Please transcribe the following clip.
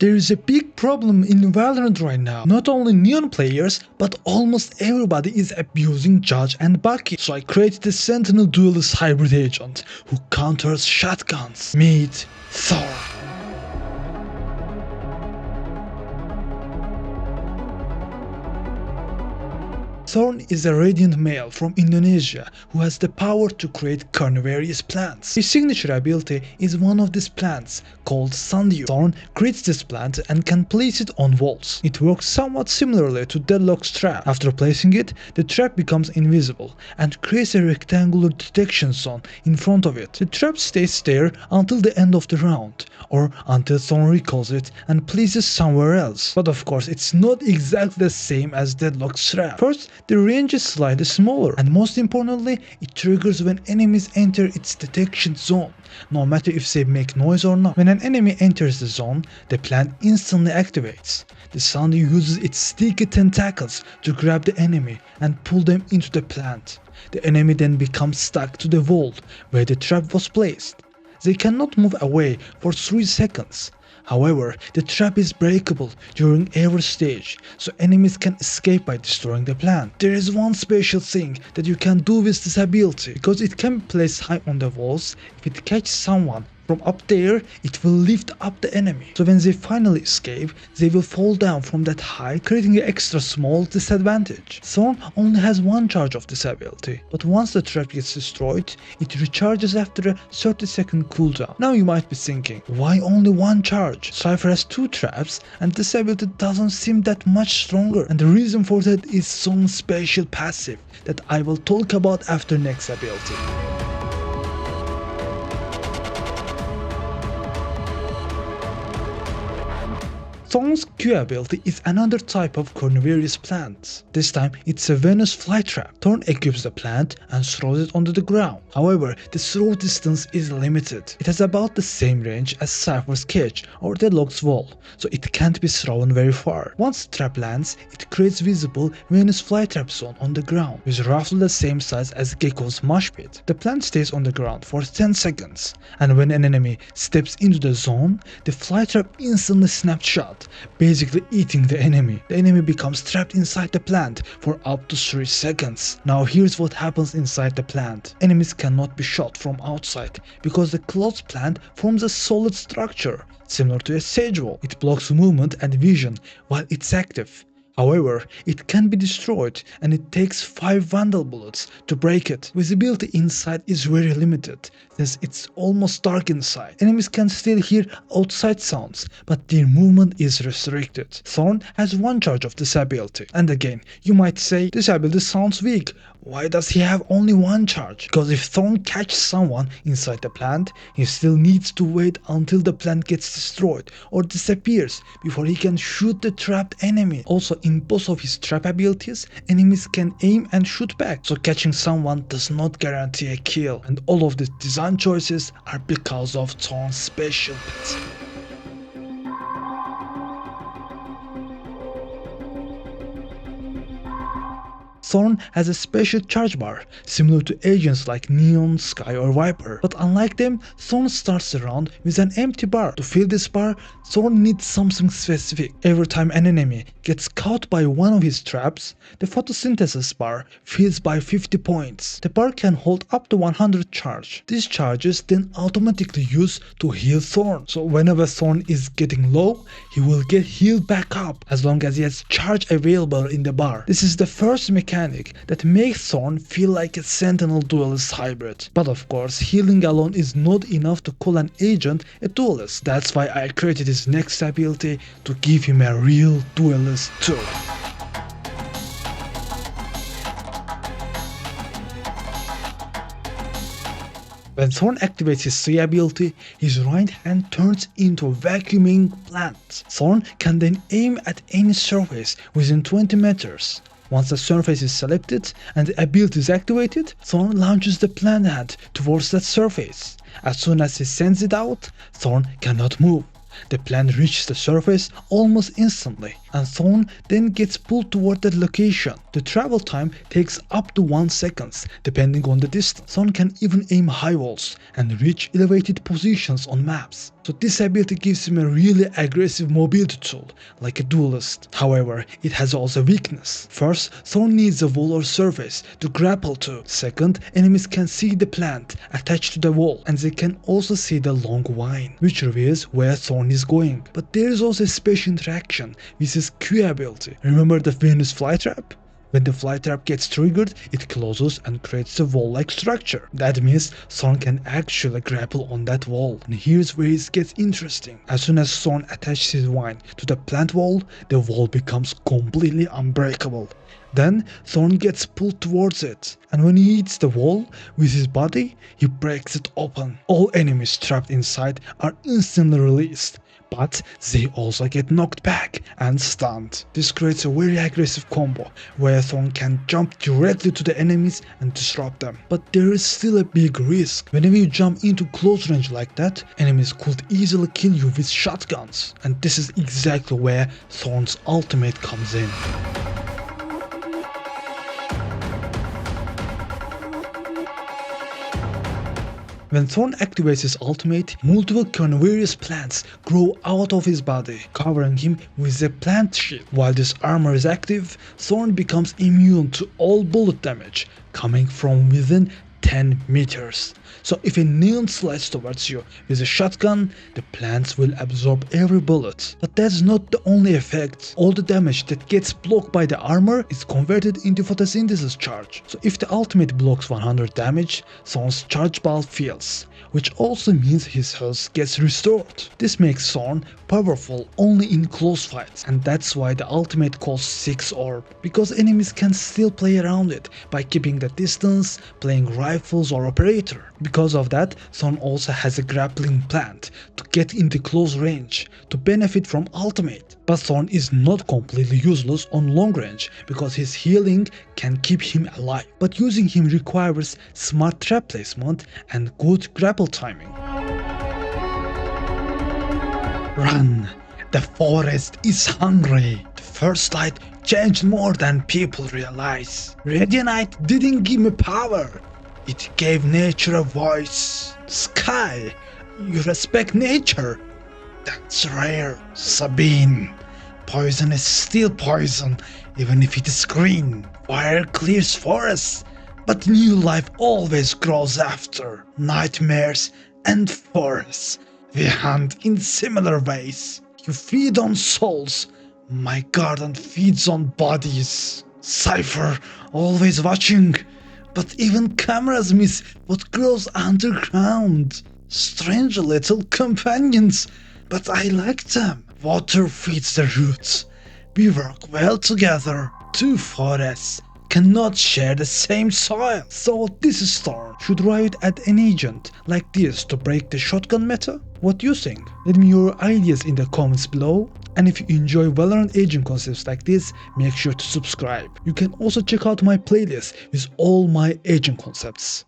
There is a big problem in Valorant right now. Not only neon players, but almost everybody is abusing Judge and Bucky. So I created a Sentinel duelist hybrid agent who counters shotguns. Meet Thorn. Thorn is a radiant male from Indonesia who has the power to create carnivorous plants. His signature ability is one of these plants called Sundew. Thorn creates this plant and can place it on walls. It works somewhat similarly to Deadlock's trap. After placing it, the trap becomes invisible and creates a rectangular detection zone in front of it. The trap stays there until the end of the round, or until Thorn recalls it and places somewhere else. But of course, it's not exactly the same as Deadlock's trap. First, the range is slightly smaller, and most importantly, it triggers when enemies enter its detection zone, no matter if they make noise or not. When an enemy enters the zone, the plant instantly activates. The Sundew uses its sticky tentacles to grab the enemy and pull them into the plant. The enemy then becomes stuck to the wall where the trap was placed. They cannot move away for 3 seconds. However, the trap is breakable during every stage, so enemies can escape by destroying the plant. There is one special thing that you can do with this ability, because it can be placed high on the walls. If it catches someone from up there, it will lift up the enemy. So when they finally escape, they will fall down from that height, creating an extra small disadvantage. Thorn only has one charge of this ability, but once the trap gets destroyed, it recharges after a 30-second cooldown. Now you might be thinking, why only one charge? Cypher has 2 traps and this ability doesn't seem that much stronger, and the reason for that is Thorn's special passive that I will talk about after next ability. Thorn's Q ability is another type of carnivorous plant. This time it's a Venus flytrap. Thorn equips the plant and throws it onto the ground. However, the throw distance is limited. It has about the same range as Cypher's cage or Deadlock's wall, so it can't be thrown very far. Once the trap lands, it creates visible Venus flytrap zone on the ground, with roughly the same size as Gecko's mosh pit. The plant stays on the ground for 10 seconds, and when an enemy steps into the zone, the flytrap instantly snaps shut, basically eating the enemy. The enemy becomes trapped inside the plant for up to 3 seconds. Now here's what happens inside the plant. Enemies cannot be shot from outside because the closed plant forms a solid structure, similar to a sage wall. It blocks movement and vision while it's active. However, it can be destroyed and it takes 5 Vandal bullets to break it. Visibility inside is very limited since it's almost dark inside. Enemies can still hear outside sounds, but their movement is restricted. Thorn has 1 charge of this ability. And again, you might say, this ability sounds weak. Why does he have only 1 charge? Because if Thorn catches someone inside the plant, he still needs to wait until the plant gets destroyed or disappears before he can shoot the trapped enemy. Also, in both of his trap abilities, enemies can aim and shoot back, so catching someone does not guarantee a kill. And all of these design choices are because of Thorn's special bits. Thorn has a special charge bar, similar to agents like Neon, Sky or Viper. But unlike them, Thorn starts the round with an empty bar. To fill this bar, Thorn needs something specific. Every time an enemy gets caught by one of his traps, the Photosynthesis bar fills by 50 points. The bar can hold up to 100 charge. These charges then automatically used to heal Thorn. So whenever Thorn is getting low, he will get healed back up as long as he has charge available in the bar. This is the first mechanic that makes Thorn feel like a Sentinel duelist hybrid. But of course, healing alone is not enough to call an agent a duelist. That's why I created his next ability to give him a real duelist too. When Thorn activates his C ability, his right hand turns into a vacuuming plant. Thorn can then aim at any surface within 20 meters. Once the surface is selected and the ability is activated, Thorn launches the plant hand towards that surface. As soon as he sends it out, Thorn cannot move. The plant reaches the surface almost instantly and Thorn then gets pulled toward that location. The travel time takes up to 1 second depending on the distance. Thorn can even aim high walls and reach elevated positions on maps. So this ability gives him a really aggressive mobility tool, like a duelist. However, it has also weakness. First, Thorn needs a wall or surface to grapple to. Second, enemies can see the plant attached to the wall, and they can also see the long vine, which reveals where Thorn is going. But there is also a special interaction with his Q ability. Remember the Venus flytrap? When the flytrap gets triggered, it closes and creates a wall-like structure. That means Thorn can actually grapple on that wall. And here's where it gets interesting. As soon as Thorn attaches his vine to the plant wall, the wall becomes completely unbreakable. Then Thorn gets pulled towards it, and when he hits the wall with his body, he breaks it open. All enemies trapped inside are instantly released, but they also get knocked back and stunned. This creates a very aggressive combo where Thorn can jump directly to the enemies and disrupt them. But there is still a big risk. Whenever you jump into close range like that, enemies could easily kill you with shotguns, and this is exactly where Thorn's ultimate comes in. When Thorn activates his ultimate, multiple carnivorous plants grow out of his body, covering him with a plant shield. While this armor is active, Thorn becomes immune to all bullet damage coming from within 10 meters. So if a neon slides towards you with a shotgun, the plants will absorb every bullet. But that's not the only effect. All the damage that gets blocked by the armor is converted into photosynthesis charge. So if the ultimate blocks 100 damage, Thorn's charge ball fills, which also means his health gets restored. This makes Thorn powerful only in close fights, and that's why the ultimate costs 6 orb, because enemies can still play around it by keeping the distance, playing rifles or operator. Because of that, Thorn also has a grappling plant to get into close range to benefit from ultimate. But Thorn is not completely useless on long range because his healing can keep him alive. But using him requires smart trap placement and good grapple timing. Run! The forest is hungry. The first light changed more than people realize. Radianite didn't give me power. It gave nature a voice. Sky, you respect nature? That's rare, Sabine. Poison is still poison, even if it is green. Fire clears forests, but new life always grows after. Nightmares and forests. We hunt in similar ways. You feed on souls. My garden feeds on bodies. Cypher, always watching. But even cameras miss what grows underground. Strange little companions, but I like them. Water feeds the roots. We work well together. Two forests cannot share the same soil. So this is Thorn. Should Riot add an agent like this to break the shotgun meta? What do you think? Let me know your ideas in the comments below. And if you enjoy Valorant agent concepts like this, make sure to subscribe. You can also check out my playlist with all my agent concepts.